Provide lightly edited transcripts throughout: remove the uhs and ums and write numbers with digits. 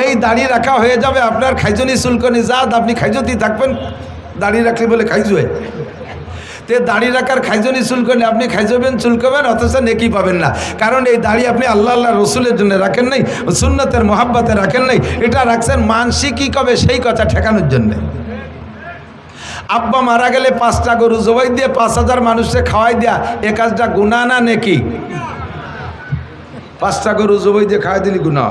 এই দাড়ি রাখা হয়ে যাবে আপনার খাইজনি চুলকনি জাত, আপনি খাইজতি থাকবেন দাড়ি রাখলে বলে খাইজুয়ে। তে দাড়ি রাখার খাইজনি চুলকনি আপনি খাইজবেন চুলকবেন, অথচ নেকি পাবেন না। কারণ এই দাড়ি আপনি আল্লাহ আল্লাহ রসুলের জন্য রাখেন নাই, সুন্নতের মোহাব্বতে রাখেন নাই, এটা রাখছেন মানসি কি কবে সেই কথা ঠেকানোর জন্যে। আব্বা মারা গেলে 5টা গরু জবাই দিয়ে 5,000 মানুষকে খাওয়াই দেয়া এ কাজটা গুনাহ না নেকি? 5টা গরু জবাই দিয়ে খাওয়াই দিলি গুনাহ।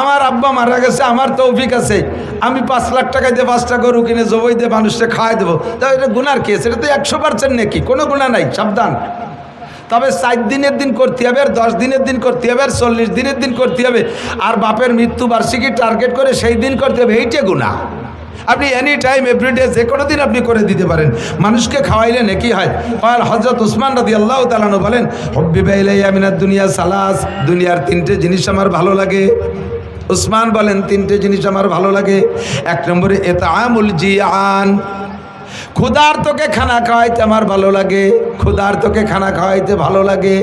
আমার আব্বা মারা গেছে, আমার তৌফিক আছে, আমি 5 লাখ টাকা দিয়ে 5টা গরু কিনে জবাই দিয়ে মানুষকে খাওয়াই দেবো, তা এটা গুনার কেস? এটা তো 100% নেকি, কোনো গুনাহ নাই, সাবধান। তবে 4 দিনের দিন করতে হবে, আর 10 দিনের দিন করতে হবে, আর 40 দিনের দিন করতে হবে, আর বাপের মৃত্যুবার্ষিকী টার্গেট করে সেই দিন করতে হবে, এইটা গুনাহ। আপনি এনি টাইম এভরিডে যে কোনো দিন আপনি করে দিতে পারেন, মানুষকে খাওয়াইলে নেকি হয়। আর হযরত উসমান রাদিয়াল্লাহু তাআলা আনহু বলেন, হুব্বিবা ইলাইয়া মিনাদ দুনিয়া সালাস, দুনিয়ার 3টে জিনিস আমার ভালো লাগে। উসমান বলেন 3টে জিনিস আমার ভালো লাগে। 1 নম্বরে ইতআমুল জিয়ান, ক্ষুধার্তকে খানা খাওয়াইতে আমার ভালো লাগে, ক্ষুধার্তকে খানা খাওয়াইতে ভালো লাগে।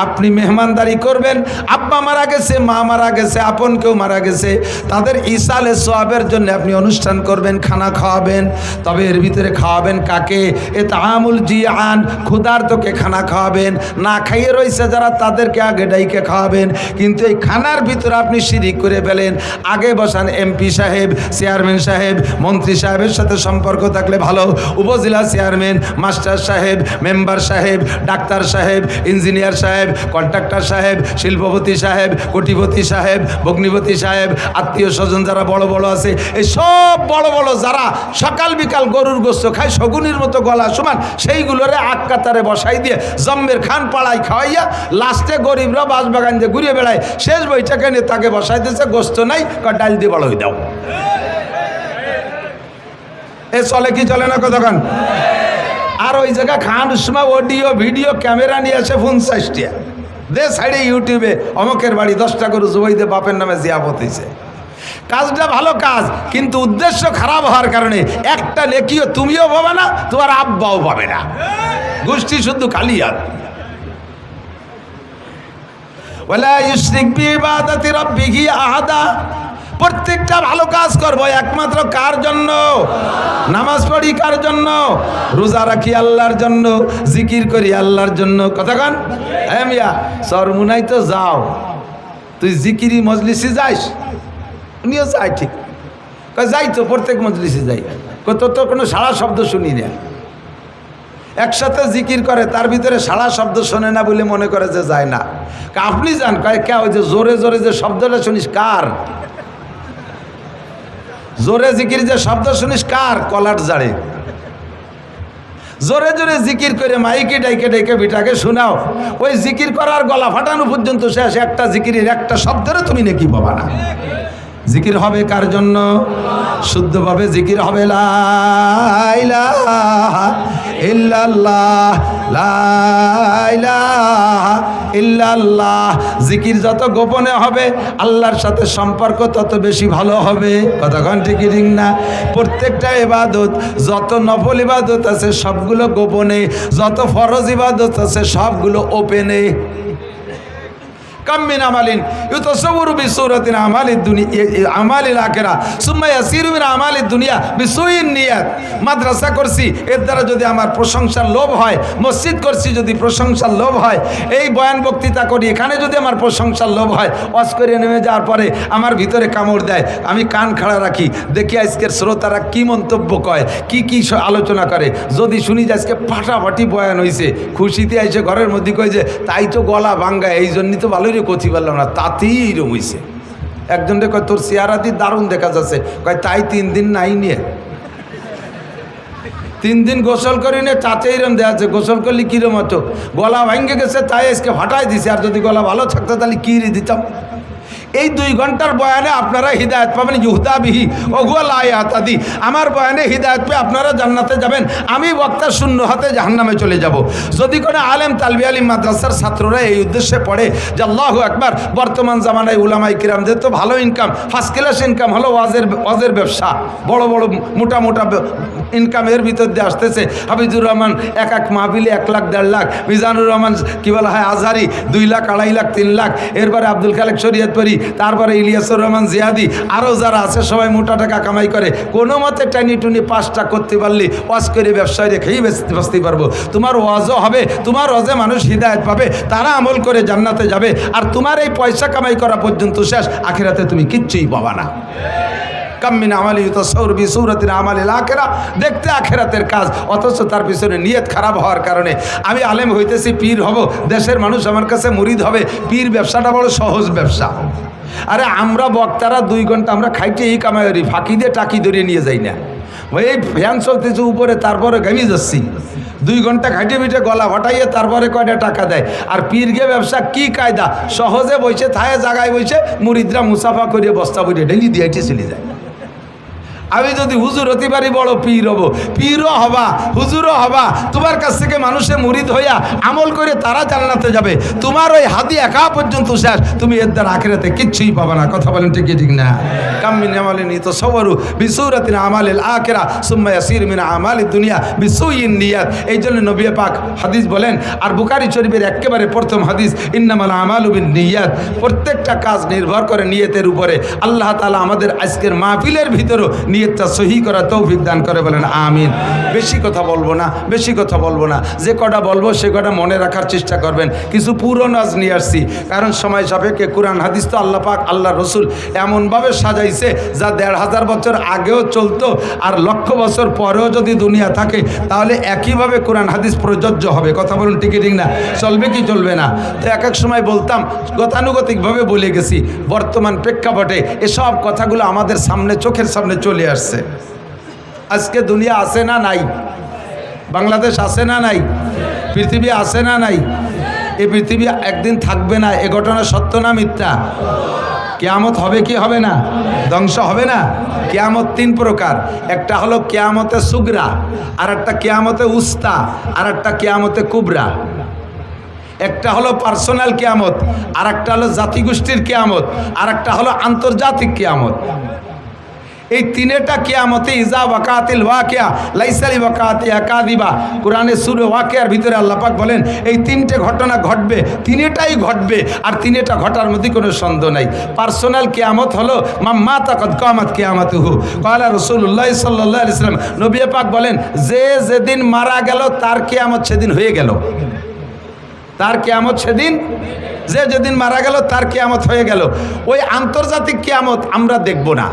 আপনি মেহমানদারি করবেন, আব্বা মারা গেছে, মা মারা গেছে, আপন কেউ মারা গেছে, তাদের ইসালে সোয়াবের জন্য আপনি অনুষ্ঠান করবেন, খানা খাওয়াবেন। তবে এর ভিতরে খাওয়াবেন কাকে? ইতআমুল জিয়ান, ক্ষুধার্তকে খানা খাওয়াবেন। না খাইয়ে রয়েছে যারা তাদেরকে আগে ডাইকে খাওয়াবেন। কিন্তু এই খানার ভিতরে আপনি শিরিক করে ফেলেন। আগে বসান এমপি সাহেব, চেয়ারম্যান সাহেব, মন্ত্রী সাহেবের সাথে সম্পর্ক থাকলে ভালো, উপজেলা চেয়ারম্যান, মাস্টার সাহেব, মেম্বার সাহেব, ডাক্তার সাহেব, ইঞ্জিনিয়ার সাহেব, কন্ট্রাক্টর সাহেব, শিল্পপতি সাহেব, কোটিপতি সাহেব, ভগ্নিপতি সাহেব, আত্মীয় স্বজন যারা বড় বড় আছে, এই সব বড় বড় যারা সকাল বিকাল গরুর গোস্ত খায় শগুনির মতো গলা সমান, সেইগুলোরে আগ কাতারে বসাই দিয়ে জম্মের খান পাড়ায় খাওয়াইয়া লাস্টে গরিবরা বাঁশবাগান দিয়ে ঘুরে বেড়ায়, শেষ বৈঠকে নিয়ে তাকে বসাই দিয়েছে, গোস্ত নাই, ডাল দিয়ে বড় হয়ে দাও। এ চলে কি চলে না কতক্ষণ? আর ওই জায়গা খান সময় অডিও ভিডিও ক্যামেরা নিয়ে আসে 50টা দে সাইডে ইউটিউবে অমকের বাড়ি 10টা গরু জবাই দিয়ে বাপের নামে জিয়াফত হইছে। কাজটা ভালো কাজ, কিন্তু উদ্দেশ্য খারাপ হওয়ার কারণে একটা নেকিও তুমিও পাবে না, তোমার আব্বাও পাবে না, গোষ্ঠী শুধু খালিয়াত। ওয়ালা ইউশরিক বিইবাদাতি রাব্বিহি আহাদা। প্রত্যেকটা ভালো কাজ করবো একমাত্র কার জন্য? নামাজ পড়ি কার জন্য? রোজা রাখি আল্লাহর জন্য, জিকির করি আল্লাহর জন্য। কতক্ষণ? হ্যাঁ মিয়া, সরমুনাই তো যাও, তুই জিকিরি মজলিসে যাইস? উনিও যাই, ঠিক যাই তো, প্রত্যেক মজলিসে যাই, কত তো কোনো সারা শব্দ শুনি না। একসাথে জিকির করে, তার ভিতরে সারা শব্দ শোনে না বলে মনে করে যে যায় না। আপনি যান, কয় কে? ওই যে জোরে জোরে যে শব্দটা শুনিস কার? জোরে জিকির যে শব্দ শুনিস কার? কলার জাড়ে জোরে জোরে জিকির করে মাইকে ডাইকে ডাইকে বিটাকে শোনাও, ওই জিকির করার গলা ফাটানো পর্যন্ত শেষ, একটা জিকিরের একটা শব্দেরও তুমি নাকি পাবা না। জিকির হবে কার জন্য? শুদ্ধভাবে জিকির হবে লা ইলাহা ইল্লাল্লাহ, লা ইলাহা ইল্লাল্লাহ। জিকির যত গোপনে হবে আল্লাহর সাথে সম্পর্ক তত বেশি ভালো হবে। কতক্ষণ ঠিক ঠিক না? প্রত্যেকটা ইবাদত, যত নফল ইবাদত আছে সবগুলো গোপনে, যত ফরজ ইবাদত আছে সবগুলো ওপেনে। কাম মিন আমালিন ইউতাসাওয়ারু বিসূরাতিন আমালিদ দুনিয়া আমালিল আখিরা সুম্মা ইয়াসিরু মিন আমালিদ দুনিয়া বিসুইন নিয়াত। মাদ্রাসা করছি এর দ্বারা যদি আমার প্রশংসার লোভ হয়, মসজিদ করছি যদি প্রশংসার লোভ হয়, এই বয়ান বক্তৃতা করি এখানে যদি আমার প্রশংসার লোভ হয়, ওয়াজ করে নেমে যাওয়ার পরে আমার ভিতরে কামড় দেয়, আমি কান খাড়া রাখি, দেখি আজকের শ্রোতারা কি মন্তব্য কয়, কি কি আলোচনা করে। যদি শুনি যে আজকে ফাটাফাটি বয়ান হয়েছে, খুশিতে এসে ঘরের মধ্যে কই যে তাই তো গলা ভাঙ্গা, এই জন্যই তো ভালোই কথি পারলাম না, তাতেই এরকম হয়েছে। একজনকে কয় তোর চেহারাটি দারুণ দেখা যাচ্ছে, কয় তাই 3 দিন নাই নিয়ে 3 দিন গোসল করি নে, তাতে এরম দেওয়া আছে। গোসল করলে কিরম হতো? গলা ভাঙ্গে গেছে তাই আজকে ফাটাই দিছে, আর যদি গলা ভালো থাকতো তাহলে কি রে দিতাম। এই 2 ঘন্টার বয়ানে আপনারা হিদায়ত পাবেন, ইউহদা বিহি ওয়া লা ইয়াহতাদি। আমার বয়ানে হিদায়ত পেয়ে আপনারা জান্নাতে যাবেন, আমি বক্তা শূন্য হাতে জাহান্নামে চলে যাব। যদি কোনো আলেম তালবি আলিম মাদ্রাসার ছাত্ররা এই উদ্দেশ্যে পড়ে যে আল্লাহু আকবার, বর্তমান জামানায় উলামায়ে কিরামদের তো ভালো ইনকাম, ফার্স্ট ক্লাস ইনকাম হলো ওয়াজের ব্যবসা, বড় বড় মোটা মোটা ইনকামের ভিতর দিয়ে আসতেছে। হাফিজুর রহমান এক মাহফিলে 1 লাখ 1.5 লাখ, মিজানুর রহমান কি বলা হয় আজহারি 2 লাখ 2.5 লাখ 3 লাখ, এরপরে আব্দুল খালেক শরীয়তপুরি, তারপরে ইলিয়াসুর রহমান জিয়াদি, আরও যারা আছে সবাই মোটা টাকা কামাই করে। কোনো মতে টানি টুনি 5টা করতে পারলি ওয়াজ করে ব্যবসায় রেখেই বাঁচতে পারবো। তোমার ওয়াজও হবে, তোমার ওয়াজে মানুষ হিদায়ত পাবে, তারা আমল করে জান্নাতে যাবে, আর তোমার এই পয়সা কামাই করা পর্যন্ত শেষ, আখিরাতে তুমি কিচ্ছুই পাবা না। কাম্মিন আমালি ইউতাসাউর বিসূরাতিন আমালিল আখিরা, দেখতে আখিরাতের কাজ, অথচ তার পিছনে নিয়ত খারাপ হওয়ার কারণে আমি আলেম হইতেছি, পীর হব, দেশের মানুষ আমার কাছে মুরিদ হবে। পীর ব্যবসাটা বড় সহজ ব্যবসা। আরে আমরা বক্তারা 2 ঘন্টা আমরা খাইতে এই কামাই করি, ফাঁকি দিয়ে টাকি ধরিয়ে নিয়ে যাই না। এই ফ্যান চলতেছে উপরে, তারপরে ঘামি যাচ্ছি, 2 ঘন্টা খাইটে পিঠে গলা হটাইয়ে তারপরে কয়টা টাকা দেয়। আর পীরগে ব্যবসা কি কায়দা, সহজে বসে থায়ে জায়গায় বসে মুরিদরা মুসাফা করিয়ে বস্তা বইয়ে ডেলি দিয়ে চলে যায়। আমি যদি হুজুর হতে পারি বড় পীর হব, পীরও হবা হুজুরও হবা, তোমার কাছ থেকে মানুষের মুরিদ হইয়া আমল করে তারা জান্নাতে যাবে। তোমার ওই হাদি একা পর্যন্ত শেষ, তুমি এর দ্বারা আখিরাতে কিচ্ছুই পাবে না। কথা বলেন ঠিক ঠিক না? কাম্মিন আমালিন ইতাসাওয়ারু বিসূরাতিন আমালিল আখিরা সুম্মা ইয়াসির মিন আমালিদ দুনিয়া বিসুইন নিয়াত। এই জন্য নবী পাক হাদিস বলেন, আর বুখারী শরীফের একেবারে প্রথম হাদিস, ইন্নামাল আমালু বিন্নিয়াত, প্রত্যেকটা কাজ নির্ভর করে নিয়তের উপরে। আল্লাহ তাআলা আমাদের আজকের মাহফিলের ভিতরও নিয়তটা সহি করা তৌফিক দান করে, বলেন আমিন। বেশি কথা বলবো না, বেশি কথা বলবো না, যে কটা বলবো সে কটা মনে রাখার চেষ্টা করবেন। কিছু পুরনো আজ নিয়ে আসছি, কারণ সময় সাপেক্ষে। কোরআন হাদিস তো আল্লাহ পাক আল্লাহ রসুল এমনভাবে সাজাইছে যা 1500 বছর আগেও চলতো, আর 1,00,000 বছর পরেও যদি দুনিয়া থাকে তাহলে একইভাবে কোরআন হাদিস প্রযোজ্য হবে। কথা বলুন ঠিক ঠিক না? চলবে কি চলবে না? তো এক সময় বলতাম, গতানুগতিকভাবে বলে গেছি, বর্তমান প্রেক্ষাপটে এসব কথাগুলো আমাদের সামনে, চোখের সামনে চলে আসছে। আজকে দুনিয়া আছে না নাই? বাংলাদেশ আছে না নাই? পৃথিবী আছে না নাই? এই পৃথিবী একদিন থাকবে না, এ ঘটনা সত্য না মিথ্যা? কিয়ামত হবে কি হবে না? ধ্বংস হবে না? কিয়ামত 3 প্রকার, একটা হলো কিয়ামতে সুগরা, আর একটা কিয়ামতে উস্তা, আর একটা কিয়ামতে কুবরা। একটা হলো পার্সোনাল কিয়ামত, আর একটা হলো জাতিগোষ্ঠীর কিয়ামত, আর একটা হলো আন্তর্জাতিক কিয়ামত। এই 3টা কিয়ামতে ইজা ওয়াকাতিল ওয়াকিয়া লাইসা লি ওয়াকাতিয়া কাযিবা, কোরআনে সূরা ওয়াকিয়ার ভিতরে আল্লাহ পাক বলেন এই 3টে ঘটনা ঘটবে, 3টাই ঘটবে, আর 3টা ঘটার মধ্যে কোনো সন্দেহ নাই। পার্সোনাল কিয়ামত হলো মাম্মাতা কদ কামাত কিয়ামাতুহু, ক্বালা রাসূলুল্লাহ সাল্লাল্লাহু আলাইহি ওয়াসাল্লাম, নবী পাক বলেন যে যেদিন মারা গেল তার কিয়ামত সেদিন হয়ে গেল। তার কিয়ামত সেদিন, যে যেদিন মারা গেল তার কিয়ামত হয়ে গেল। ওই আন্তর্জাতিক কিয়ামত আমরা দেখব না,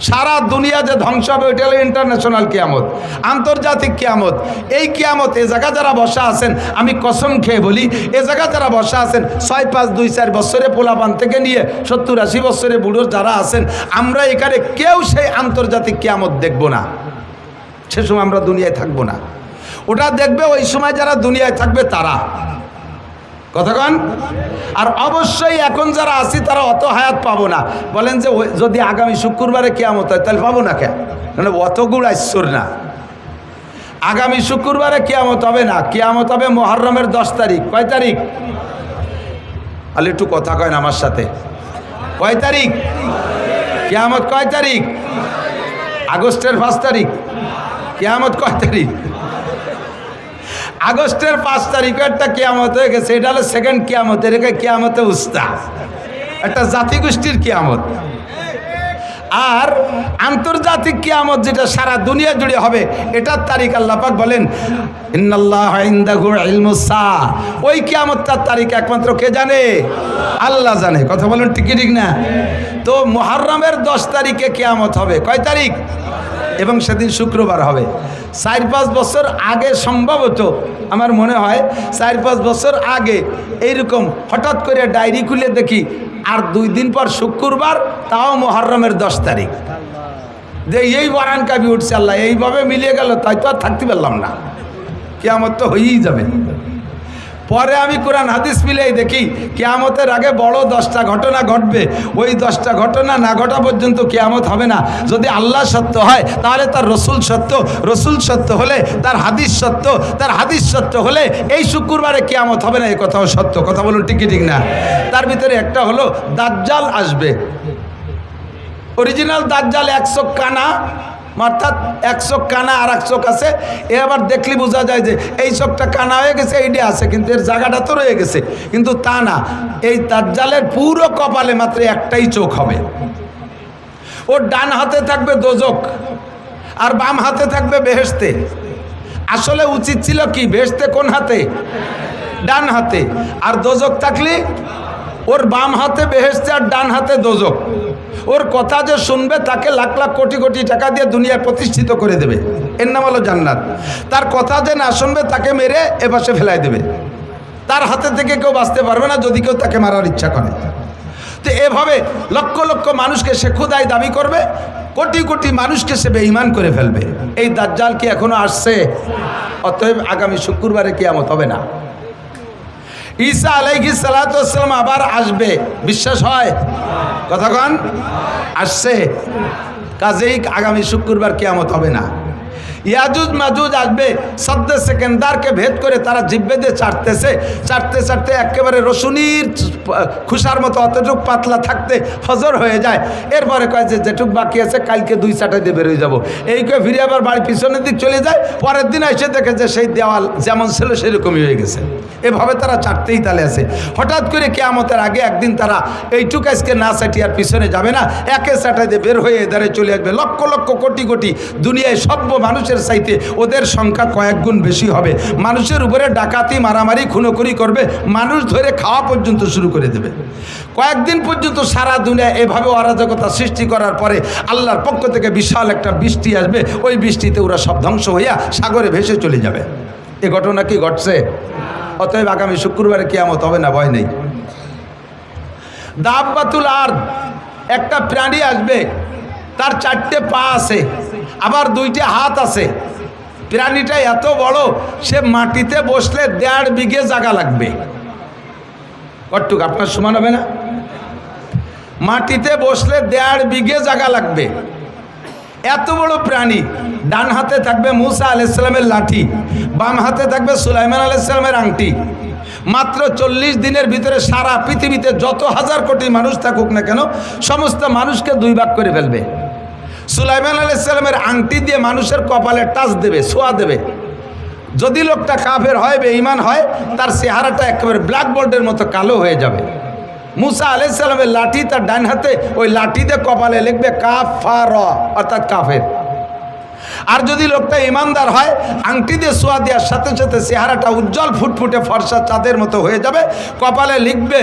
সারা দুনিয়া যে ধ্বংস হবে ওইটা হলো ইন্টারন্যাশনাল কিয়ামত। আন্তর্জাতিক কিয়ামত, এই কিয়ামত এ জায়গা যারা বসা আছেন, আমি কসম খেয়ে বলি, এ জায়গা যারা বসা আছেন 6, 5, 2, 4 বছরে পোলাপান থেকে নিয়ে 70, 80 বছরে বুড়ো যারা আছেন, আমরা এখানে কেউ সেই আন্তর্জাতিক কিয়ামত দেখব না। সে সময় আমরা দুনিয়ায় থাকবো না, ওটা দেখবে ওই সময় যারা দুনিয়ায় থাকবে তারা। কথা কন? আর অবশ্যই এখন যারা আছি তারা অত হায়াত পাবো না। বলেন যে যদি আগামী শুক্রবারে কিয়ামত হয় তাহলে পাবো না কেন? মানে অতগুলো আইসর না। আগামী শুক্রবারে কিয়ামত হবে না, কিয়ামত হবে মুহররমের 10 তারিখ। কয় তারিখ? আলে একটু কথা কয় না আমার সাথে। কয় তারিখ কিয়ামত? কয় তারিখ? আগস্টের 5 তারিখ। কিয়ামত কয় তারিখ? আগস্টের 5 তারিখে একটা কিয়ামত হয়ে গেছে, এটা হলো সেকেন্ড কিয়ামত, এটাকে কিয়ামতে উস্তা, একটা জাতিগোষ্ঠীর কিয়ামত। আর আন্তর্জাতিক কিয়ামত যেটা সারা দুনিয়া জুড়ে হবে, এটার তারিখ আল্লাহ পাক বলেন ইন্নাল্লাহা ইনদাহু ইলমুস সাআ, ওই কিয়ামতটার তারিখ একমাত্র কে জানে? আল্লাহ জানে। কথা বলেন ঠিক ঠিক না? তো মুহররমের 10 তারিখে কিয়ামত হবে। কয় তারিখ? এবং সেদিন শুক্রবার হবে। 4-5 বছর আগে সম্ভবত আমার মনে হয় 4-5 বছর আগে এইরকম হঠাৎ করে ডায়েরি খুলে দেখি আর 2 দিন পর শুক্রবার, তাও মুহররমের 10 তারিখ। যে এই বারান কাবি উঠছে, আল্লাহ এইভাবে মিলিয়ে গেল, তাই তো আর থাকতে পারলাম না, কিয়ামত তো হয়েই যাবে। পরে আমি কোরআন হাদিস মিলেই দেখি কিয়ামতের আগে বড় 10টা ঘটনা ঘটবে। ওই 10টা ঘটনা না ঘটা পর্যন্ত কিয়ামত হবে না। যদি আল্লাহ সত্য হয় তাহলে তার রসুল সত্য, রসুল সত্য হলে তার হাদিস সত্য, তার হাদিস সত্য হলে এই শুক্রবারে কিয়ামত হবে না, এই কথাও সত্য। কথা বলুন ঠিক ঠিক না? তার ভিতরে একটা হলো দাজ্জাল আসবে। অরিজিনাল দাজ্জাল 100 কানা, অর্থাৎ এক চোখ কানা আর এক চোখ আছে, এ আবার দেখলে বোঝা যায় যে এই চোখটা কানা হয়ে গেছে, এইটা আছে, কিন্তু এর জায়গাটা তো রয়ে গেছে, কিন্তু তা না। এই দাজ্জালের পুরো কপালে মাত্র একটাই চোখ হবে। ওর ডান হাতে থাকবে দোজক আর বাম হাতে থাকবে বেহেশতে। আসলে উচিত ছিল কি, বেহেশতে কোন হাতে? ডান হাতে। আর দোজক থাকলে ওর বাম হাতে বেহেশতে আর ডান হাতে দোজক। ওর কথা যে শুনবে তাকে লাখ লাখ কোটি কোটি টাকা দিয়ে দুনিয়ায় প্রতিষ্ঠিত করে দেবে, এর নাম হলো জান্নাত। তার কথা যে না শুনবে তাকে মেরে এপাশে ফেলাই দেবে, তার হাতে থেকে কেউ বাঁচতে পারবে না যদি কেউ তাকে মারার ইচ্ছা করে। তো এভাবে লক্ষ লক্ষ মানুষকে সে খোদাই দাবি করবে, কোটি কোটি মানুষকে সে বেঈমান করে ফেলবে। এই দাজ্জাল কি এখনো আসছে? অতএব আগামী শুক্রবারে কিয়ামত হবে না। ঈসা আলাইহিস সালাতু ওয়াস সালাম আবার আসবে, বিশ্বাস হয়? কতক্ষণ আসছে? কাজেই আগামী শুক্রবার কিয়ামত হবে না। ইয়াজুজ মাজুজ আসবে, সদ্দে সেকেন্দারকে ভেদ করে তারা জিব্বে দিয়ে চাটতেছে, চাটতে চাটতে একেবারে রসুনির খুশার মতো অতটুক পাতলা থাকতে ফজর হয়ে যায়। এরপরে কয় যে যেটুক বাকি আছে কালকে 2 চাটাই দিয়ে বেরোয় যাবো, এই কয়ে ফিরে আবার বাড়ি পিছনের দিক চলে যায়। পরের দিন এসে দেখে যে সেই দেওয়াল যেমন ছিল সেরকমই হয়ে গেছে। এভাবে তারা চাটতেই তালে আছে। হঠাৎ করে কিয়ামতের আগে একদিন তারা এইটুক আজকে না চাটি আর পিছনে যাবে না, একে চাটাই দিয়ে বের হয়ে এদারে চলে আসবে। লক্ষ লক্ষ কোটি কোটি দুনিয়ায় সভ্য মানুষের চাইতে ওদের সংখ্যা কয়েক গুণ বেশি হবে। মানুষের উপরে ডাকাতি মারামারি খুনোখুনি করবে, মানুষ ধরে খাওয়া পর্যন্ত শুরু করে দেবে। কয়েকদিন পর্যন্ত সারা দুনিয়া এভাবে অরাজকতা সৃষ্টি করার পরে আল্লাহর পক্ষ থেকে বিশাল একটা বৃষ্টি আসবে, ওই বৃষ্টিতে ওরা সব ধ্বংস হইয়া সাগরে ভেসে চলে যাবে। এ ঘটনা কি ঘটছে? অতএব আগামী শুক্রবারে কিয়ামত হবে না, ভয় নেই। দাব্বাতুল আরদ, একটা প্রাণী আসবে, তার 4টে পা আছে, আবার 2টে হাত আছে। প্রাণীটা এত বড়, সে মাটিতে বসলে 1.5 বিঘে জায়গা লাগবে। কতটুক আপনার সমান হবে না? মাটিতে বসলে 1.5 বিঘে জায়গা লাগবে। এত বড় প্রাণী। ডান হাতে থাকবে মুসা আলাইহিস সালামের লাঠি, বাম হাতে থাকবে সুলাইমান আলাইহিস সালামের আংটি। মাত্র 40 দিনের ভিতরে সারা পৃথিবীতে যত হাজার কোটি মানুষ থাকুক না কেন, সমস্ত মানুষকে 2 ভাগ করে ফেলবে। সুলাইমান আলাইহিস সালামের আংটি দিয়ে মানুষের কপালে টাচ দেবে, ছোঁয়া দেবে। যদি লোকটা কাফের হয়, বেঈমান হয়, তার চেহারাটা একেবারে ব্ল্যাকবোর্ডের মতো কালো হয়ে যাবে। মুসা আলাইহিস সালামের লাঠি তার ডান হাতে, ওই লাঠি দিয়ে কপালে লিখবে কাফার, অর্থাৎ কাফের। আর যদি লোকটা ইমানদার হয়, আংটি দিয়ে ছোঁয়া দেওয়ার সাথে সাথে চেহারাটা উজ্জ্বল ফুটফুটে ফর্সা চাঁদের মতো হয়ে যাবে, কপালে লিখবে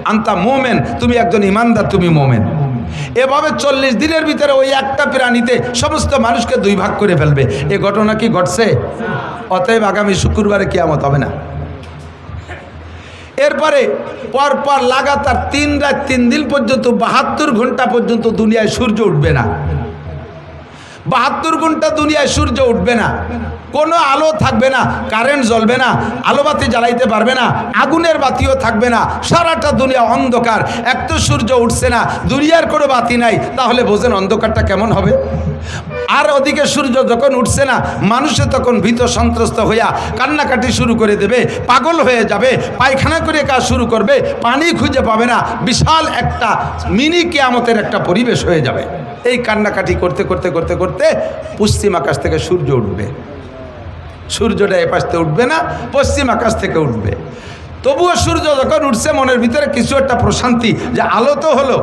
আনতা মোমেন, তুমি একজন ইমানদার, তুমি মোমেন। এভাবে 40 দিনের ভিতরে ওই একটা প্রাণীতে সমস্ত মানুষকে 2 ভাগ করে ফেলবে। এ ঘটনা কি ঘটছে? অতএব আগামী শুক্রবারে কিয়ামত হবে না। এরপরে পরপর লাগাতার 3 রাত 3 দিন পর্যন্ত 72 ঘন্টা পর্যন্ত দুনিয়ায় সূর্য উঠবে না। 72 ঘন্টা দুনিয়ায় সূর্য উঠবে না, কোনো আলো থাকবে না, কারেন্ট জ্বলবে না, আলোবাতি জ্বালাইতে পারবে না, আগুনের বাতিও থাকবে না, সারাটা দুনিয়া অন্ধকার। এক তো সূর্য উঠছে না, দুনিয়ার কোনো বাতি নাই, তাহলে বোঝেন অন্ধকারটা কেমন হবে। আর ওদিকে সূর্য যখন উঠছে না, মানুষে তখন ভীত সন্ত্রস্ত হইয়া কান্নাকাটি শুরু করে দেবে, পাগল হয়ে যাবে, পায়খানা করে কাজ শুরু করবে, পানি খুঁজে পাবে না, বিশাল একটা মিনি কিয়ামতের একটা পরিবেশ হয়ে যাবে। এই কান্নাকাটি করতে করতে করতে করতে পশ্চিম আকাশ থেকে সূর্য উঠবে। সূর্যটা এপাশ থেকে উঠবে না, পশ্চিম আকাশ থেকে উঠবে। তবুও সূর্য যখন উঠছে, মনের ভিতরে কিছু একটা প্রশান্তি, যে আলো তো হলো।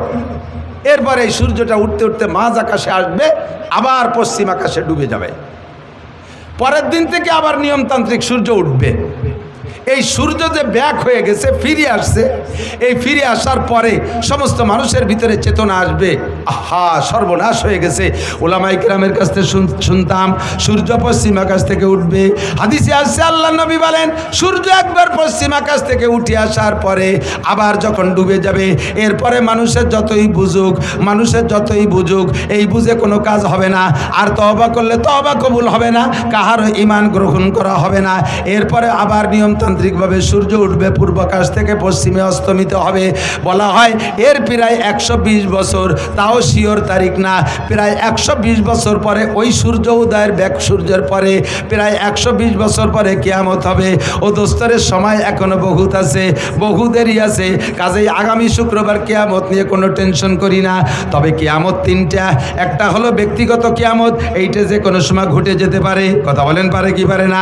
এরপরে এই সূর্যটা উঠতে উঠতে মাঝ আকাশে আসবে, আবার পশ্চিম আকাশে ডুবে যাবে। পরের দিন থেকে আবার নিয়মতান্ত্রিক সূর্য উঠবে। এই সূর্য যে ব্যাক হয়ে গেছে, ফিরে আসছে, এই ফিরে আসার পরে সমস্ত মানুষের ভিতরে চেতনা আসবে, আহা সর্বনাশ হয়ে গেছে। ওলামায়ে কেরামের কাছ থেকে শুনতাম সূর্য পশ্চিম আকাশ থেকে উঠবে। হাদিসে আসছে আল্লাহ নবী বলেন, সূর্য একবার পশ্চিম আকাশ থেকে উঠে আসার পরে আবার যখন ডুবে যাবে, এরপরে মানুষের যতই বুঝুক, এই বুঝে কোনো কাজ হবে না। আর তওবা করলে তওবা কবুল হবে না, কাহার ঈমান গ্রহণ করা হবে না। এরপরে আবার নিয়মতান্ত্রিক গণতান্ত্রিকভাবে সূর্য উঠবে পূর্বাকাশ থেকে পশ্চিমে অস্তমিত হবে। বলা হয় এর প্রায় 120 বছর, তাও শিওর তারিখ না, প্রায় 120 বছর পরে ওই সূর্য উদয়ের সূর্যের পরে প্রায় 120 বছর পরে কিয়ামত হবে। ও দোস্তরের সময় এখনো বহুত আছে, বহু দেরি আছে। কাজেই আগামী শুক্রবার কিয়ামত নিয়ে কোনো টেনশন করি না। তবে কিয়ামত তিনটা, একটা হলো ব্যক্তিগত কিয়ামত, এইটা যে কোনো সময় ঘটে যেতে পারে। কথা বলেন পারে কি পারে না?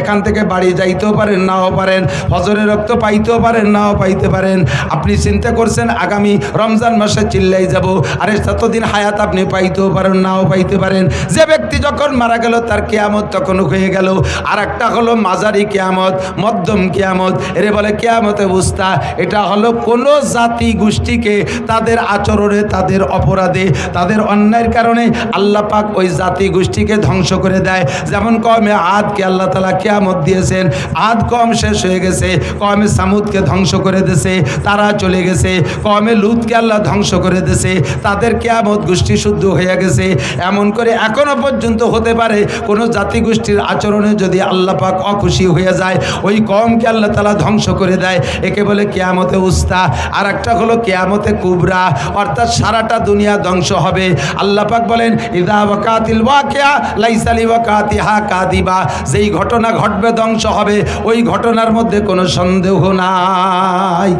এখান থেকে বাড়ি যাইতেও পারেন, নাও পারেন। ফজরের রক্ত পাইতেও পারেন, নাও পাইতে পারেন। আপনি চিন্তা করছেন আগামী রমজান মাসে চিল্লাই যাব, আরে ততদিন হায়াত আপনি পাইতেও পারেন, নাও পাইতে পারেন। যে ব্যক্তি যখন মারা গেল তার কিয়ামত তখন হয়ে গেল। আর একটা হলো মাঝারি কিয়ামত, মধ্যম কিয়ামত, এরে বলে কিয়ামতে উস্তা। এটা হলো কোনো জাতি গোষ্ঠীকে তাদের আচরণে, তাদের অপরাধে, তাদের অন্যায়ের কারণে আল্লাহ পাক ওই জাতি গোষ্ঠীকে ধ্বংস করে দেয়। যেমন কওমে আদকে আল্লাহ তাআলা কিয়ামত দিয়েছেন, আদ কওম শেষ হয়ে গেছে, কওমে সামুদকে ধ্বংস করে দিয়েছে, তারা চলে গেছে। কওমে লুতকে আল্লাহ ধ্বংস করে দিয়েছে, তাদের কিয়ামত গোষ্ঠী শুদ্ধ হয়ে গেছে। এমন করে এখনো পর্যন্ত হতে পারে কোনো জাতি গোষ্ঠীর আচরণে যদি আল্লাহ পাক অখুশি হয়ে যায়, ওই কওমকে আল্লাহ তাআলা ধ্বংস করে দেয়। একে বলে কিয়ামতে উস্তা। আর একটা হলো কিয়ামতে কুবরা, অর্থাৎ সারাটা দুনিয়া ধ্বংস হবে। আল্লাহ পাক বলেন ইযা ওয়াকাতিল ওয়াকিয়া লাইসা লিওয়াকাতিহা কাযিবা, যেই ঘটনা ঘটবে ধ্বংস হবে, ওই ঘটনার মধ্যে কোনো সন্দেহ নাই।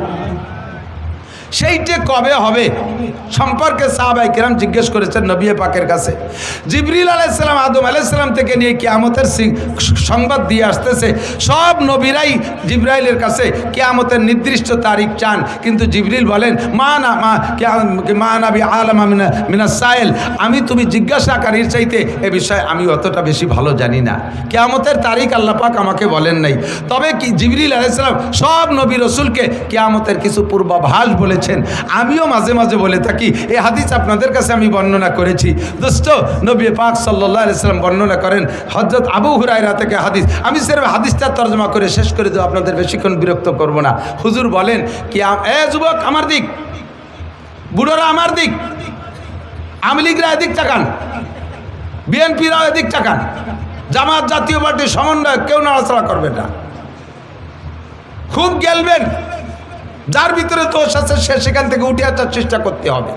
সেইটা কবে হবে সম্পর্কে সাহাবায়ে কেরাম জিজ্ঞেস করেছেন নবী পাকের কাছে। জিবরিল আলাইহিস সালাম আদম আলাইহিস সালাম থেকে নিয়ে কিয়ামতের সংবাদ দিয়ে আসতেছে। সব নবীরাই জিবরাইলের কাছে কিয়ামতের নির্দিষ্ট তারিখ চান, কিন্তু জিবরিল বলেন মা নাবি আলামা মিনাস সাইল, আমি তুমি জিজ্ঞাসাকারীর চাইতে এ বিষয়ে আমি অতটা বেশি ভালো জানি না। কিয়ামতের তারিখ আল্লাহ পাক আমাকে বলেন নাই। তবে কি জিবরিল আলাইহিস সালাম সব নবী রাসূলকে কিয়ামতের কিছু পূর্বাভাস বলেছেন। আমিও মাঝে মাঝে বলে থাকি। এই হাদিস আপনাদের কাছে আমি বর্ণনা করেছি। দোস্ত, নবী পাক সাল্লাল্লাহু আলাইহি ওয়াসাল্লাম বর্ণনা করেন হযরত আবু হুরায়রা থেকে হাদিস। আমি সির্ফ হাদিসটা তরজমা করে শেষ করে দেব, আপনাদের বেশিক্ষণ বিরক্ত করব না। হুজুর বলেন কি, এ যুবক আমার দিক, বুড়োরা আমার দিক, আওয়ামী লীগরা এদিক তাকান, বিএনপিরাও এদিক তাকান, জামাত জাতীয় পার্টির সমন্বয় কেউ নড়াচড়া করবে না, খুব গেলবেন। যার ভিতরে দোষ আছে সে সেখান থেকে উঠে আসার চেষ্টা করতে হবে।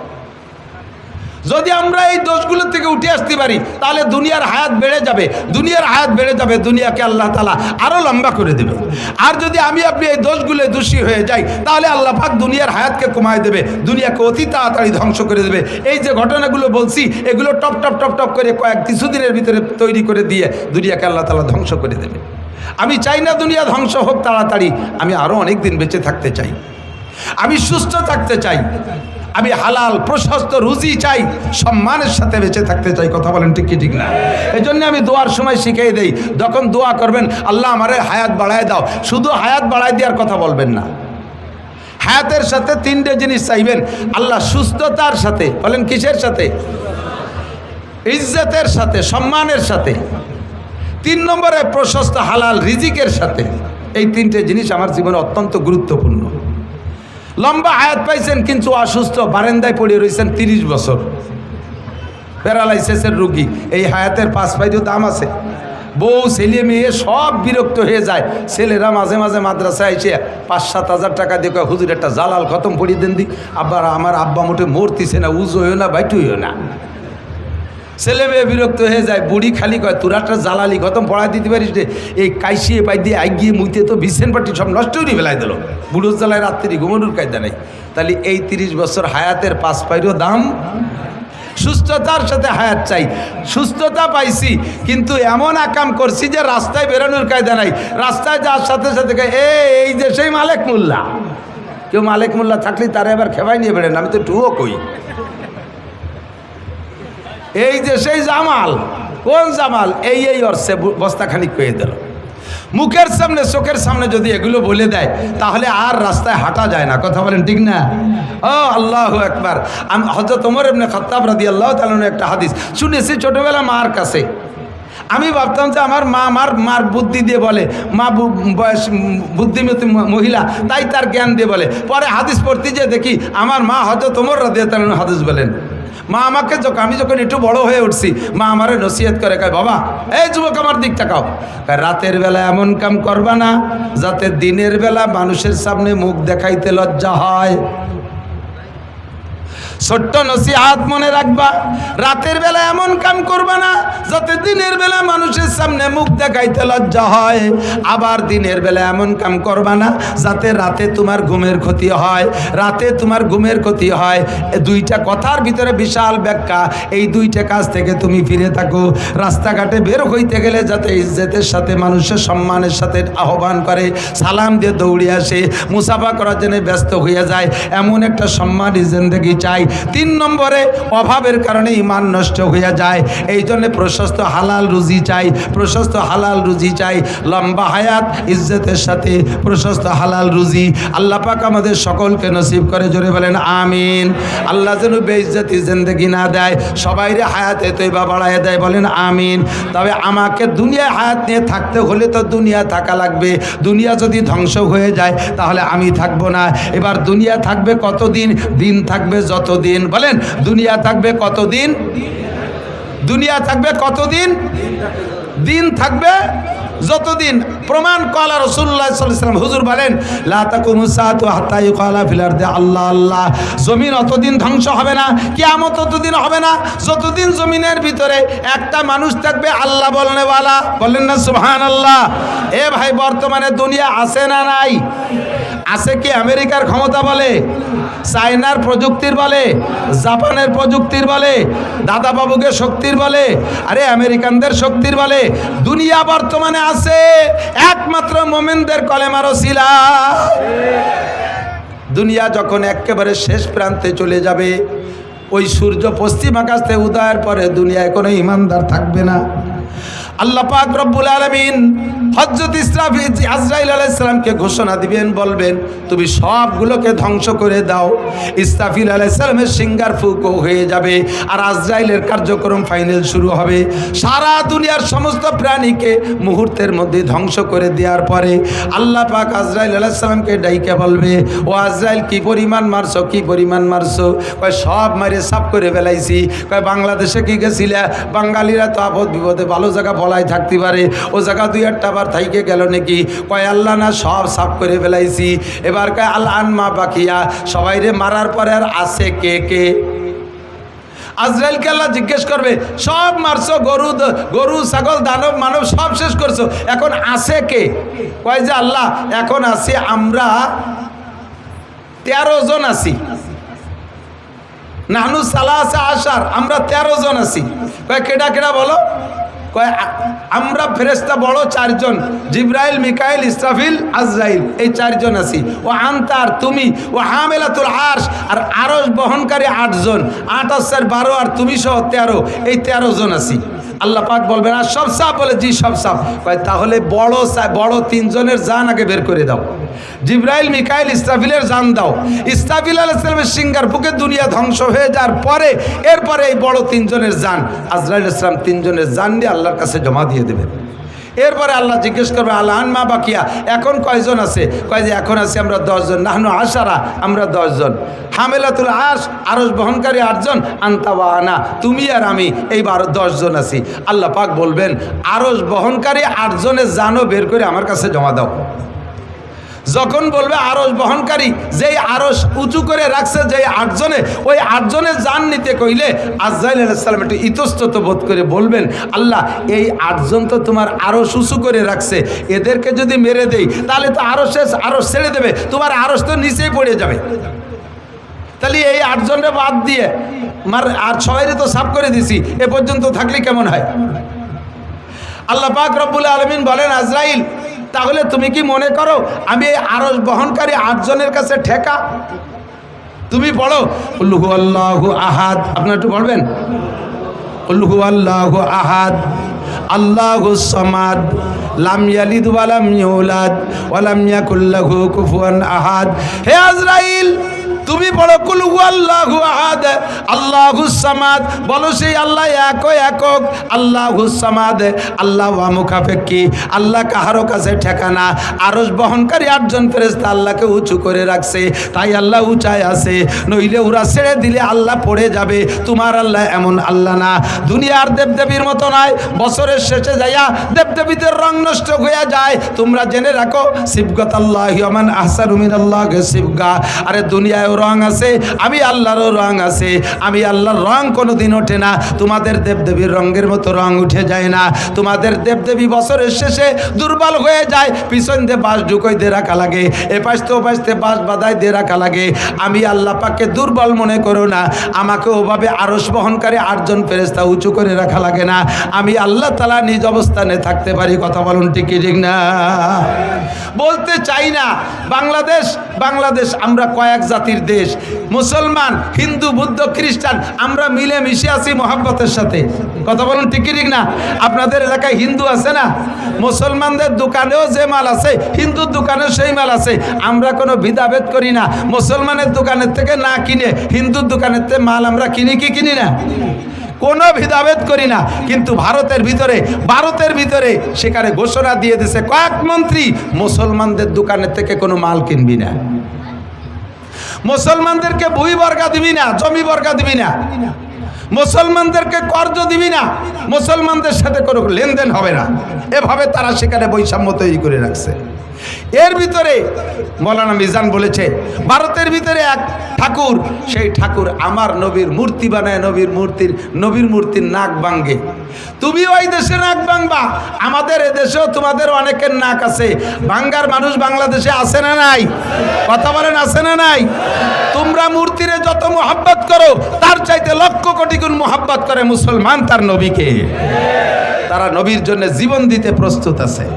যদি আমরা এই দোষগুলো থেকে উঠে আসতে পারি তাহলে দুনিয়ার হায়াত বেড়ে যাবে, দুনিয়ার হায়াত বেড়ে যাবে, দুনিয়াকে আল্লাহ তাআলা আরও লম্বা করে দেবে। আর যদি আমি আপনি এই দোষগুলো দোষী হয়ে যাই তাহলে আল্লাহ পাক দুনিয়ার হায়াতকে কমায় দেবে, দুনিয়াকে অতি তাড়াতাড়ি ধ্বংস করে দেবে। এই যে ঘটনাগুলো বলছি এগুলো টপ টপ টপ টপ করে কিছুদিনের ভিতরে তৈরি করে দিয়ে দুনিয়াকে আল্লাহ তাআলা ধ্বংস করে দেবে। আমি চাই না দুনিয়া ধ্বংস হোক তাড়াতাড়ি, আমি আরও অনেক দিন বেঁচে থাকতে চাই, আমি সুস্থ থাকতে চাই, আমি হালাল প্রশস্ত রুজি চাই, সম্মানের সাথে বেঁচে থাকতে চাই। কথা বলেন ঠিক কি ঠিক না? এই জন্য আমি দোয়ার সময় শিখিয়ে দেই, যখন দোয়া করবেন আল্লাহ আমারে হায়াত বাড়ায় দাও, শুধু হায়াত বাড়ায় দেওয়ার কথা বলবেন না। হায়াতের সাথে তিনটে জিনিস চাইবেন আল্লাহ, সুস্থতার সাথে, বলেন কিসের সাথে? ইজ্জতের সাথে, সম্মানের সাথে। 3 নম্বরে প্রশস্ত হালাল রিজিকের সাথে। এই তিনটে জিনিস আমার জীবনে অত্যন্ত গুরুত্বপূর্ণ। লম্বা হায়াত পাইছেন কিন্তু অসুস্থ, বারান্দায় পড়ে রয়েছেন 30 বছর, প্যারালাইসিসের রোগী, এই হায়াতের 5 পয়সাও দাম আছে। বউ ছেলে মেয়ে সব বিরক্ত হয়ে যায়। ছেলেরা মাঝে মাঝে মাদ্রাসায় এসে 5-7 হাজার টাকা দিয়ে হুজুর একটা জালাল খতম পড়িয়ে দেন দি। আবার আমার আব্বা মোটে মরতিছে না, উজু হইও না, বাইটু হইও না। ছেলে মেয়ে বিরক্ত হয়ে যায়, বুড়ি খালি কয় তোরা একটা জালালি খতম পড়াই দিতে পারিস রে, এই কাইসিয়ে পাই দিয়ে আগিয়ে মুইতে তো বিছেন পাটি সব নষ্ট করে ফেলাই দিল, বুড়োর জ্বালায় রাত্রি ঘুমানোর কায়দা নাই। তাহলে এই 30 বছর হায়াতের 5 পয়সাও দাম। সুস্থতার সাথে হায়াত চাই, সুস্থতা পাইছি কিন্তু এমন আকাম করছি যে রাস্তায় বেরোনোর কায়দা নাই। রাস্তায় যাওয়ার সাথে সাথে এই যে সেই মালেক মোল্লা, কেউ মালেক মোল্লা থাকলে তারা এবার খেবাই নিয়ে বেড়েন, আমি তো টুও কই। এই যে সেই জামাল, কোন জামাল? এই অর্থে বস্তাখানি কয়ে দিল। মুখের সামনে চোখের সামনে যদি এগুলো বলে দেয় তাহলে আর রাস্তায় হাঁটা যায় না। কথা বলেন ঠিক না? ও আল্লাহু আকবার। আমি হযরত ওমর ইবনে খাত্তাব রাদিয়াল্লাহু তাআলা একটা হাদিস শুনেছি ছোটবেলা মার কাছে। আমি ভাবতাম যে আমার মা মার বুদ্ধি দিয়ে বলে, মা বয়স বুদ্ধিমতী মহিলা, তাই তার জ্ঞান দিয়ে বলে। পরে হাদিস পড়তে যে দেখি আমার মা হযরত ওমর রাদিয়াল্লাহু তাআলা হাদিস বলেন, মা আমাকে আমি যখন একটু বড় হয়ে উঠছি, মা আমারে নসিহত করে, কয় বাবা এই যুবক আমার দিক তাকাও, রাতের বেলা এমন কাম করবা না যাতে দিনের বেলা মানুষের সামনে মুখ দেখাইতে লজ্জা হয়। ছোট্ট নসিহত মনে রাখবা, রাতের বেলা এমন কাম করবা না যাতে দিনের বেলা মানুষের সামনে মুখ দেখাইতে লজ্জা হয়। আবার দিনের বেলা এমন কাম করবা না যাতে রাতে তোমার ঘুমের ক্ষতি হয়, রাতে তোমার ঘুমের ক্ষতি হয়। দুইটা কথার ভিতরে বিশাল ব্যাখ্যা। এই দুইটা কাজ থেকে তুমি ফিরে থাকো। রাস্তাঘাটে বের হইতে গেলে যাতে ইজ্জতের সাথে, মানুষের সম্মানের সাথে আহ্বান করে, সালাম দিয়ে দৌড়ে আসে, মুসাফা করার জন্য ব্যস্ত হয়ে যায়, এমন একটা সম্মানী জিন্দেগি চাই। 3 নম্বরে অভাবের কারণে ঈমান নষ্ট হয়ে যায়, এই জন্য প্রশস্ত হালাল রুজি চাই, প্রশস্ত হালাল রুজি চাই। লম্বা হায়াত, ইজ্জতের সাথে প্রশস্ত হালাল রুজি আল্লাহ পাক আমাদের সকলকে নসিব করে। জোরে বলেন আমিন। আল্লাহ যেন বেইজ্জতি জিন্দেগি না দেয়, সবাইরে হায়াতে তৈবা বাড়ায় দেয়, বলেন আমিন। তবে আমাকে দুনিয়ায় হায়াত নিয়ে থাকতে হলে তো দুনিয়া থাকা লাগবে। দুনিয়া যদি ধ্বংস হয়ে যায় তাহলে আমি থাকবো না। এবার দুনিয়া থাকবে কতদিন? দিন থাকবে যতদিন। বলেন দুনিয়া থাকবে কতদিন? দুনিয়া থাকবে কতদিন? দিন থাকবে যতদিন। প্রমাণ কলা রাসূলুল্লাহ সাল্লাল্লাহু আলাইহি ওয়াসাল্লাম, হুজুর বলেন লা তাকুমু সাআতু হাত্তা ইউকালা ফিল আরদি আল্লাহ আল্লাহ। জমিন অতদিন ধ্বংস হবে না, কিয়ামত ততদিন হবে না যতদিন জমিনের ভিতরে একটা মানুষ থাকবে আল্লাহ বলনেওয়ালা। বলেন না সুবহানাল্লাহ। এ ভাই, বর্তমানে দুনিয়া আছে না নাই? আছে কি আমেরিকার ক্ষমতা বলে, চায়নার প্রযুক্তির বলে, জাপানের প্রযুক্তির বলে, দাদা বাবুকে শক্তির বলে, আরে আমেরিকানদের শক্তির বলে? দুনিয়া বর্তমানে আছে একমাত্র মোমেনদের কলেমার ওসিলা। দুনিয়া যখন একেবারে শেষ প্রান্তে চলে যাবে, ওই সূর্য পশ্চিম আকাশ থেকে উদয়ের পরে দুনিয়ায় কোনো ইমানদার থাকবে না। আল্লাহ পাক রব্বুল আলামিন হযরত আজরাইল আলাইহিস সালামকে ঘোষণা দিবেন, বলবেন তুমি সবগুলোকে ধ্বংস করে দাও। ইসরাফিল আলাইহিস সালামের সিঙ্গার ফুঁকো হয়ে যাবে, আর আজরাইলের কার্যক্রম ফাইনাল শুরু হবে। সারা দুনিয়ার সমস্ত প্রাণীকে মুহূর্তের মধ্যে ধ্বংস করে দেওয়ার পরে আল্লাহ পাক আজরাইল আলাইহিস সালামকে ডাইকে বলবে, ও আজরাইল কি পরিমাণ মারছো, কি পরিমাণ মারছো? কয় সব মারে সাফ করে ফেলাইছি। কয় বাংলাদেশে কি গেছিলা? বাঙালিরা তো আপদ বিপদে ভালো জায়গা বলাই থাকতে পারে, ও জায়গা 2-1টা বার থাইকে গেল নাকি? কয় আল্লাহ না, সব সাফ করে ফেলাইছি। এবার কয় আল আনমা বাকিয়া, সবাইরে মারার পরে আর আছে কে কে? আজরাইলকে আল্লাহ জিজ্ঞেস করবে, সব মারছো, গরু ছাগল দানব মানব সব শেষ করছো, এখন আছে কে? কয় যে আল্লাহ এখন আছি আমরা 13 জন আছি। নাহনু সালাসা আশার, আমরা 13 জন আছি। কয় কেডা কেডা বলো? কয় আমরা ফেরেশতা বড় 4 জন, জিবরাইল, মিকাইল, ইসরাফিল, আজরাইল, এই 4 জন আছি। ও আনতার তুমি, ও হামেলাতুল আরশ, আর আরশ বহনকারী 8 জন, 8 আর 12 আর তুমি সহ 13, এই 13 জন আছি। আল্লাহ পাক বলবেন আর সব সাফ? বলে জি সব সাফ। কয় তাহলে বড় 3 জনের জান আগে বের করে দাও। জিবরাইল, মিকাইল, ইসরাফিলের জান দাও। ইসরাফিল আলাইহিস সালামের সিঙ্গার বুকে দুনিয়া ধ্বংস হয়ে যাওয়ার পরে এরপরে এই বড় 3 জনের জান, আজরাইল আলাইহিস সালাম 3 জনের জান নিয়ে আল্লাহর কাছে জমা দিয়ে দেবেন। এরপরে আল্লাহ জিজ্ঞেস করবে আল আনমা বাকিয়া, এখন কয়জন আছে? কয় যে এখন আছি আমরা 10 জন। নাহনু আশারা, আমরা 10 জন। হামেলাতুল আরশ, আরশ বহনকারী 8 জন, আনতা ওয়া আনা, তুমি আর আমি, এই 10 জন আছি। আল্লাহ পাক বলবেন আরশ বহনকারী 8 জনের জানও বের করে আমার কাছে জমা দাও। যখন বলবে আরশ বহনকারী, যেই আরশ উঁচু করে রাখছে যেই 8 জনে, ওই 8 জনের জান নিতে কইলে আজরাইল আলাইহিস সালাম একটু ইতস্তত বোধ করে বলবেন, আল্লাহ এই 8 জন তো তোমার আরশ উঁচু করে রাখছে, এদেরকে যদি মেরে দেই তাহলে তো আরশ ছেড়ে দেবে, তোমার আরশ তো নিচেই পড়ে যাবে। তাহলে এই 8 জনের বাদ দিয়ে আর সবাইরে তো সাফ করে দিছি, এ পর্যন্ত থাকলে কেমন হয়? আল্লাহ পাক রব্বুল আলামিন বলেন, আজরাইল তাহলে তুমি কি মনে করো আমি এই আরশ বহনকারী 8 জনের কাছে ঠেকা? তুমি পড়ো কুল হুয়াল্লাহু আহাদ, আপনারা একটু পড়বেন কুল হুয়াল্লাহু আহাদ আল্লাহুস সামাদ লাম ইয়ালিদ ওয়া লাম ইউলাদ ওয়া লাম ইয়াকুল লাহু কুফুয়ান আহাদ। হে আজরাইল, তুমি বলো কুল হুয়াল্লাহু আহাদ আল্লাহুস সামাদ, বলো সেই আল্লাহ একক আল্লাহুস সামাদ, আল্লাহ মুখাপেক্ষী, আল্লাহ কাহারো কাছে ঠেকানা। আরশ বহনকারী 8 জন ফেরেশতা আল্লাহকে উঁচু করে রাখছে, তাই আল্লাহ উঁচায় আছে, নইলে ওরা ছেড়ে দিলে আল্লাহ পড়ে যাবে। তোমার আল্লাহ এমন আল্লাহ না, দুনিয়ার দেবদেবীর মতো নয়। বছরের শেষে যাইয়া দেবদেবীদের রং নষ্ট হয়ে যায়। তোমরা জেনে রাখো সিবগাত আল্লাহি ওয়া মান আহসানু মিনাল্লাহি সিবগা। আরে দুনিয়ায়ও রং আছে, আমি আল্লাহরও রং আছে। আমি আল্লাহর রং কোনোদিন ওঠে না, তোমাদের দেবদেবীর রঙের মতো রং উঠে যায় না। তোমাদের দেবদেবী বছরের শেষে দুর্বল হয়ে যায়, পিছন দিয়ে বাঁশ ঢুকোই দিয়ে রাখা লাগে, এপাশতে ওপাশতে বাঁশ বাঁধাই দিয়ে রাখা লাগে। আমি আল্লাহ পাককে দুর্বল মনে করো না, আমাকে ওভাবে আরশ বহনকারী 8 জন ফেরেশতা উঁচু করে রাখা লাগে না। আমি আল্লাহ তাআলা নিজ অবস্থানে থাকতে পারি। কথা বলুন ঠিক কি ঠিক না? বলতে চাই না বাংলাদেশ আমরা কয়েক জাতির দেশ, মুসলমান, হিন্দু, বুদ্ধ, খ্রিস্টান, আমরা মিলে মিশে আছি মহব্বতের সাথে। কথা বলুন ঠিক কি ঠিক না? আপনাদের এলাকায় হিন্দু আছে না? মুসলমানদের দোকানেও যে মাল আছে হিন্দুর দোকানেও সেই মাল আছে। আমরা কোনো ভেদাভেদ করি না, মুসলমানের দোকানের থেকে না কিনে হিন্দুর দোকানের থেকে মাল আমরা কিনি কি কিনি না, কোনো ভেদাভেদ করি না। কিন্তু ভারতের ভিতরে সেখানে ঘোষণা দিয়ে দিয়েছে কয়েক মন্ত্রী, মুসলমানদের দোকানের থেকে কোনো মাল কিনবি না, মুসলমানদেরকে বই বর্গা দিবি না, জমি বর্গা দিবি না, মুসলমানদেরকে কর্জ দিবি না, মুসলমানদের সাথে কোনো লেনদেন হবে না। এভাবে তারা সেখানে বৈষম্য তৈরি করে রাখছে। এর ভিতরে মৌলানা মিজান বলেছে ভারতের ভিতরে এক ঠাকুর, সেই ঠাকুর আমার নবীর মূর্তি বানায়, নবীর মূর্তির নাক ভাঙে। তুমি ওই দেশে নাক ভাঙবা, আমাদের এদেশেও তোমাদের অনেকের নাক আছে। ভাঙ্গার মানুষ বাংলাদেশে আছে না নাই? কথা বলেন আছে না নাই? তোমরা মূর্তিরে যত মোহাব্বত করো তার চাইতে লক্ষ কোটি গুণ মোহাব্বত করে মুসলমান তার নবীকে। তারা নবীর জন্য জীবন দিতে প্রস্তুত আছে।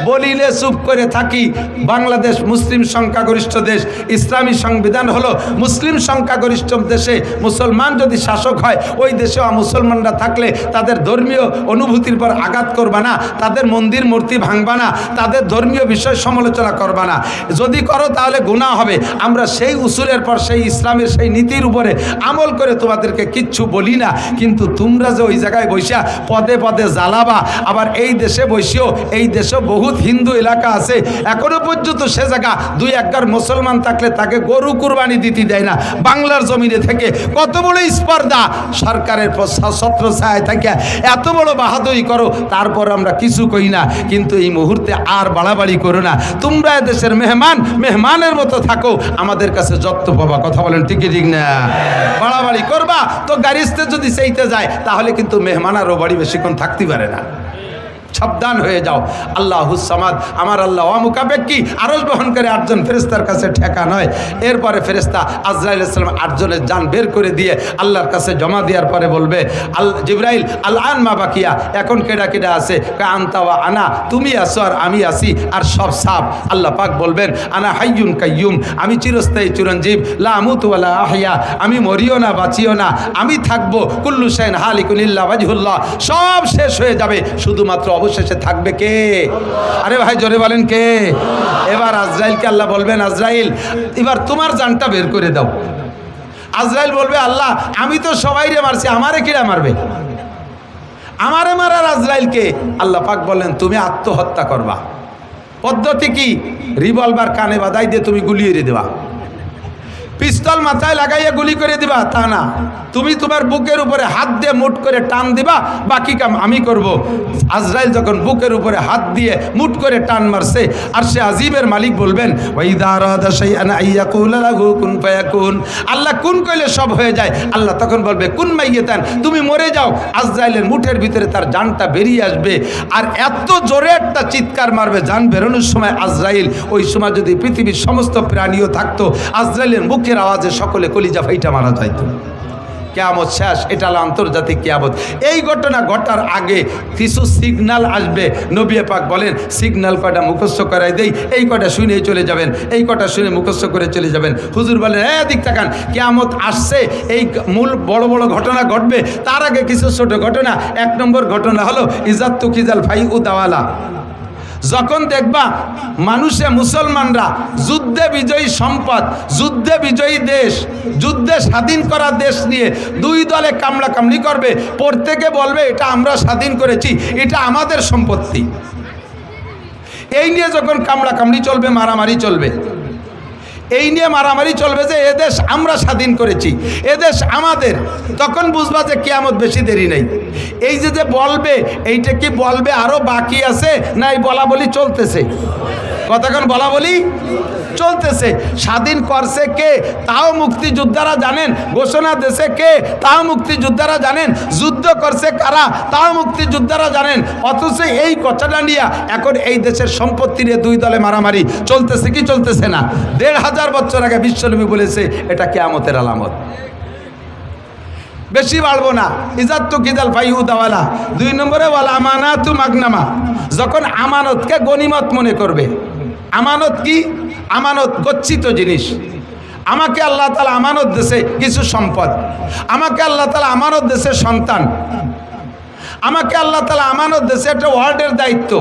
বলিলে চুপ করে থাকি। বাংলাদেশ মুসলিম সংখ্যাগরিষ্ঠ দেশ, ইসলামী সংবিধান হলো মুসলিম সংখ্যাগরিষ্ঠ দেশে মুসলমান যদি শাসক হয়, ওই দেশে মুসলমানরা থাকলে তাদের ধর্মীয় অনুভূতির পর আঘাত করবা না, তাদের মন্দির মূর্তি ভাঙবা না, তাদের ধর্মীয় বিষয় সমালোচনা করবা না। যদি করো তাহলে গুনাহ হবে। আমরা সেই উসুলের পর সেই ইসলামের সেই নীতির উপরে আমল করে তোমাদেরকে কিচ্ছু বলি না। কিন্তু তোমরা যে ওই জায়গায় বসিয়া পদে পদে জ্বালাবা, আবার এই দেশে বসিও, এই দেশে বহুত হিন্দু এলাকা আছে এখনো পর্যন্ত সে জায়গা 2-1 মুসলমান থাকলে তাকে গরু কুরবানি দিতে দেয় না। বাংলার জমিনে থেকে কত বড় স্পর্ধা, সরকারের ছত্রছায়ায় থাকে এত বড় বাহাদুরি করো, তারপর আমরা কিছু কই না। কিন্তু এই মুহূর্তে আর বাড়াবাড়ি করো না। তোমরা দেশের মেহমানের মতো থাকো, আমাদের কাছে যত্ন পাবা। কথা বলেন ঠিক ঠিক না? বাড়াবাড়ি করবা তো গাড়িতে যদি চাইতে যায় তাহলে কিন্তু মেহমান আরও বাড়ি বেশিক্ষণ থাকতে পারে না। সাবধান হয়ে যাও। আল্লাহুস সামাদ, আমার আল্লাহ অমুখাপেক্ষী, আরশ বহনকারী 8 জন ফেরেশতার কাছে ঠেকা নয়। এরপরে ফেরেশতা আজরাইল আলাইহিস সালাম 8 জনের জান বের করে দিয়ে আল্লাহর কাছে জমা দেওয়ার পরে বলবে, জিবরাইল আল আন মা বাকিয়া, এখন কেডা আছে? আনতা ওয়া আনা, তুমি আছো আর আমি আছি, আর সব সাফ। আল্লাহ পাক বলবেন আনা হাইয়ুন কাইয়ুম, আমি চিরস্থায়ী চিরঞ্জীব, লা আমুতু ওয়া লা আহইয়া, আমি মরিও না বাঁচিও না, আমি থাকবো। কুল্লু শাইইন হালিকুন ইল্লা ওয়াজহুল্লাহ, সব শেষ হয়ে যাবে, শুধুমাত্র অবশেষে থাকবে কে? আরে ভাই জোরে বলেন কে? এবার আজরাইলকে আল্লাহ বলবেন, আজরাইল এবার তোমার জানটা বের করে দাও। আজরাইল বলবে, আল্লাহ আমি তো সবাইরে মারছি, আমারে কিরা মারবে? আমারে মারার আজরাইলকে? আল্লাহ পাক বললেন তুমি আত্মহত্যা করবা। পদ্ধতি কি? রিভলভার কানে বাঁধাই দিয়ে তুমি গুলিয়ে দেবা, পিস্তল মাথায় লাগাইয়া গুলি করে দিবা তা না, তুমি তোমার বুকের উপরে হাত দিয়ে মুট করে টান দিবা, বাকি কাম আমি করব। আজরাইল যখন বুকের উপরে হাত দিয়ে মুট করে টান মারছে, আর সে আজিমের মালিক বলবেন ওয়াইদা আরাদা শাইআন আইয়াকুলা লাহু কুন ফায়াকুন, আল্লাহ কুন কইলে সব হয়ে যায়। আল্লাহ তখন বলবে কুন মাইয়াতান, তুমি মরে যাও। আজরাইলের মুঠের ভিতরে তার জানটা বেরিয়ে আসবে, আর এত জোরে একটা চিৎকার মারবে জান বেরোনোর সময় আজরাইল, ওই সময় যদি পৃথিবীর সমস্ত প্রাণীও থাকতো, আজরাইলের মুখের আওয়াজে সকলে কলিজা ফাইটা মারা যাইতো। কিয়ামত শেষ, এটা হলো আন্তর্জাতিক কিয়ামত। এই ঘটনা ঘটার আগে কিছু সিগন্যাল আসবে। নবী পাক বলেন সিগন্যাল কয়টা মুখস্থ করাই দেই, এই কয়টা শুনেই চলে যাবেন, এই কয়টা শুনে মুখস্থ করে চলে যাবেন। হুজুর বলেন দিক তাকান, কিয়ামত আসছে, এই মূল বড় বড় ঘটনা ঘটবে, তার আগে কিছু ছোট ঘটনা। 1 নম্বর ঘটনা হলো ইজাত তুকিজাল ফাই উদাওয়ালা, যখন দেখবা মানুষে মুসলমানরা যুদ্ধে বিজয়ী সম্পদ, যুদ্ধে বিজয়ী দেশ, যুদ্ধে স্বাধীন করা দেশ নিয়ে দুই দলে কামড়াকামড়ি করবে, প্রত্যেকে বলবে এটা আমরা স্বাধীন করেছি, এটা আমাদের সম্পত্তি। এই নিয়ে যখন কামড়াকামড়ি চলবে, মারামারি চলবে, এই নিয়ে মারামারি চলবে যে এদেশ আমরা স্বাধীন করেছি, এদেশ আমাদের, তখন বুঝবা যে কিয়ামত বেশি দেরি নেই। এই যে বলবে, এইটা কি বলবে আরো বাকি আছে না এই বলা বলি চলতেছে? কতক্ষণ বলা বলি চলতেছে। স্বাধীন করছে কে তাও মুক্তিযোদ্ধারা জানেন, ঘোষণা দেশে কে তাও মুক্তিযোদ্ধারা জানেন, যুদ্ধ করছে কারা তাও মুক্তিযোদ্ধারা জানেন। অথচ এই কথাটা নিয়ে এখন এই দেশের সম্পত্তি নিয়ে দুই দলে মারামারি চলতেছে কি চলতেছে না? ১৫০০ বছর আগে বিশ্বনবী বলেছে এটা কিয়ামতের আলামত। বেশি বাড়বো না। ইজাত কিদাল ফাইউদাওয়ালা। ২ নম্বরে ওয়াল আমানাতু মাগনামা, যখন আমানতকে গনিমত মনে করবে। আমানত কি? আমানত গচ্ছিত জিনিস। আমাকে আল্লাহ তাআলা আমানত দিয়েছে কিছু সম্পদ, আমাকে আল্লাহ তাআলা আমানত দিয়েছে সন্তান, আমাকে আল্লাহ তাআলা আমানত দিয়েছে একটা ওয়ার্ডের দায়িত্ব,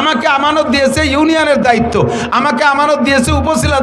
আমাকে আমানত দিয়েছে ইউনিয়নের দায়িত্ব, আমাকে আমানত দিয়েছে উপজেলা